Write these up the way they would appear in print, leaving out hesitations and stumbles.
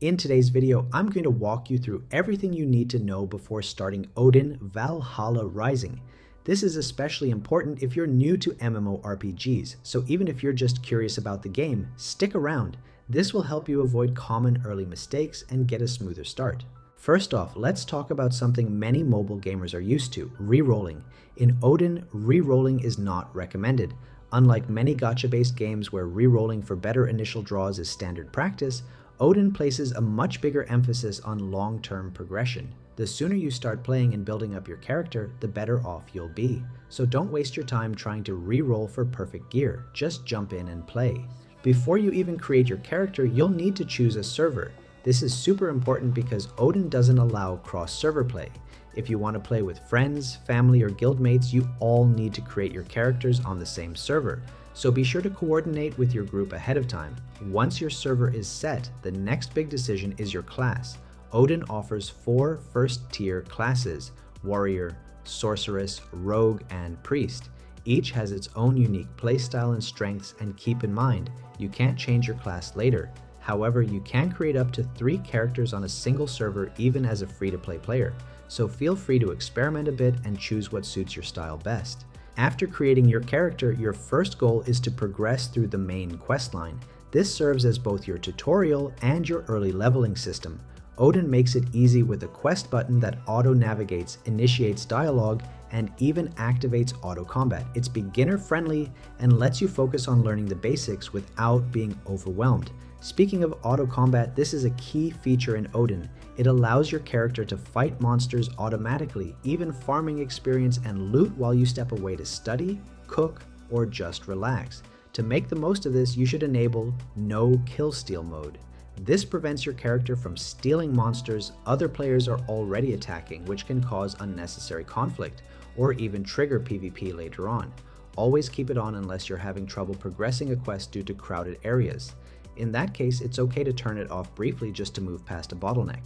In today's video, I'm going to walk you through everything you need to know before starting Odin Valhalla Rising. This is especially important if you're new to MMORPGs, so even if you're just curious about the game, stick around. This will help you avoid common early mistakes and get a smoother start. First off, let's talk about something many mobile gamers are used to, rerolling. In Odin, rerolling is not recommended. Unlike many gacha-based games where rerolling for better initial draws is standard practice, Odin places a much bigger emphasis on long-term progression. The sooner you start playing and building up your character, the better off you'll be. So don't waste your time trying to re-roll for perfect gear, just jump in and play. Before you even create your character, you'll need to choose a server. This is super important because Odin doesn't allow cross-server play. If you want to play with friends, family, or guildmates, you all need to create your characters on the same server. So be sure to coordinate with your group ahead of time. Once your server is set, the next big decision is your class. Odin offers 4 first-tier classes: Warrior, Sorceress, Rogue, and Priest. Each has its own unique playstyle and strengths, and keep in mind, you can't change your class later. However, you can create up to 3 characters on a single server even as a free-to-play player, so feel free to experiment a bit and choose what suits your style best. After creating your character, your first goal is to progress through the main questline. This serves as both your tutorial and your early leveling system. Odin makes it easy with a quest button that auto-navigates, initiates dialogue, and even activates auto-combat. It's beginner-friendly and lets you focus on learning the basics without being overwhelmed. Speaking of auto-combat, this is a key feature in Odin. It allows your character to fight monsters automatically, even farming experience and loot while you step away to study, cook, or just relax. To make the most of this, you should enable No Kill Steal mode. This prevents your character from stealing monsters other players are already attacking, which can cause unnecessary conflict, or even trigger PvP later on. Always keep it on unless you're having trouble progressing a quest due to crowded areas. In that case, it's okay to turn it off briefly just to move past a bottleneck.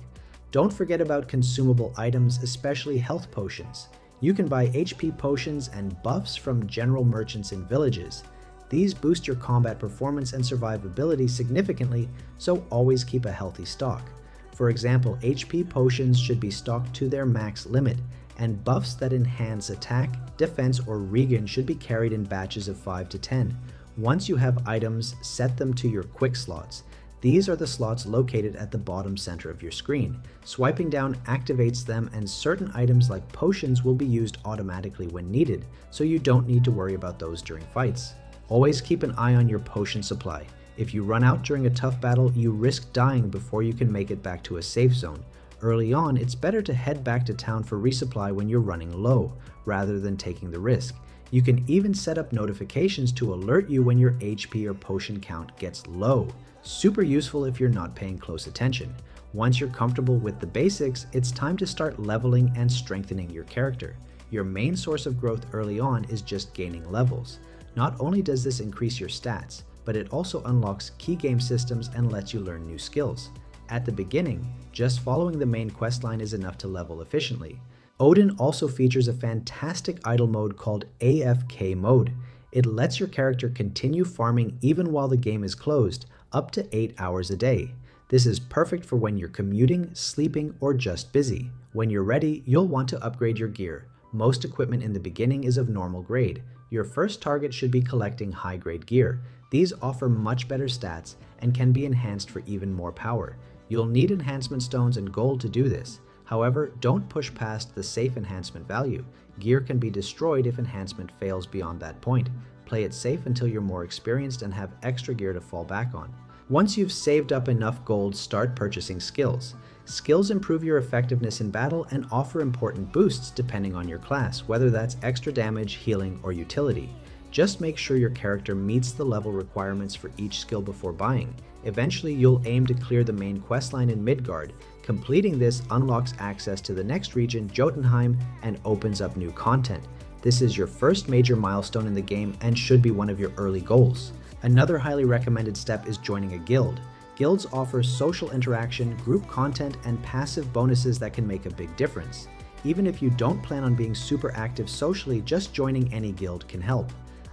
Don't forget about consumable items, especially health potions. You can buy HP potions and buffs from general merchants in villages. These boost your combat performance and survivability significantly, so always keep a healthy stock. For example, HP potions should be stocked to their max limit, and buffs that enhance attack, defense, or regen should be carried in batches of 5 to 10. Once you have items, set them to your quick slots. These are the slots located at the bottom center of your screen. Swiping down activates them, and certain items like potions will be used automatically when needed, so you don't need to worry about those during fights. Always keep an eye on your potion supply. If you run out during a tough battle, you risk dying before you can make it back to a safe zone. Early on, it's better to head back to town for resupply when you're running low, rather than taking the risk. You can even set up notifications to alert you when your HP or potion count gets low. Super useful if you're not paying close attention. Once you're comfortable with the basics, it's time to start leveling and strengthening your character. Your main source of growth early on is just gaining levels. Not only does this increase your stats, but it also unlocks key game systems and lets you learn new skills. At the beginning, just following the main questline is enough to level efficiently. Odin also features a fantastic idle mode called AFK mode. It lets your character continue farming even while the game is closed, up to 8 hours a day. This is perfect for when you're commuting, sleeping, or just busy. When you're ready, you'll want to upgrade your gear. Most equipment in the beginning is of normal grade. Your first target should be collecting high-grade gear. These offer much better stats and can be enhanced for even more power. You'll need enhancement stones and gold to do this. However, don't push past the safe enhancement value. Gear can be destroyed if enhancement fails beyond that point. Play it safe until you're more experienced and have extra gear to fall back on. Once you've saved up enough gold, start purchasing skills. Skills improve your effectiveness in battle and offer important boosts depending on your class, whether that's extra damage, healing, or utility. Just make sure your character meets the level requirements for each skill before buying. Eventually, you'll aim to clear the main questline in Midgard. Completing this unlocks access to the next region, Jotenheim, and opens up new content. This is your first major milestone in the game and should be one of your early goals. Another highly recommended step is joining a guild. Guilds offer social interaction, group content, and passive bonuses that can make a big difference. Even if you don't plan on being super active socially, just joining any guild can help.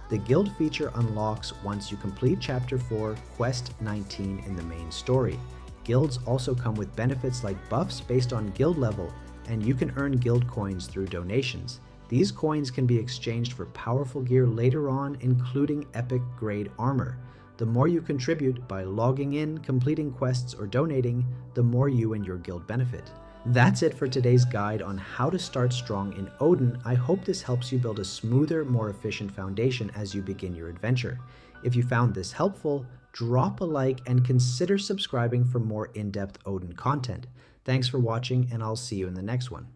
The guild feature unlocks once you complete Chapter 4, Quest 19 in the main story. Guilds also come with benefits like buffs based on guild level, and you can earn guild coins through donations. These coins can be exchanged for powerful gear later on, including epic grade armor. The more you contribute by logging in, completing quests, or donating, the more you and your guild benefit. That's it for today's guide on how to start strong in Odin. I hope this helps you build a smoother, more efficient foundation as you begin your adventure. If you found this helpful, drop a like and consider subscribing for more in-depth Odin content. Thanks for watching, and I'll see you in the next one.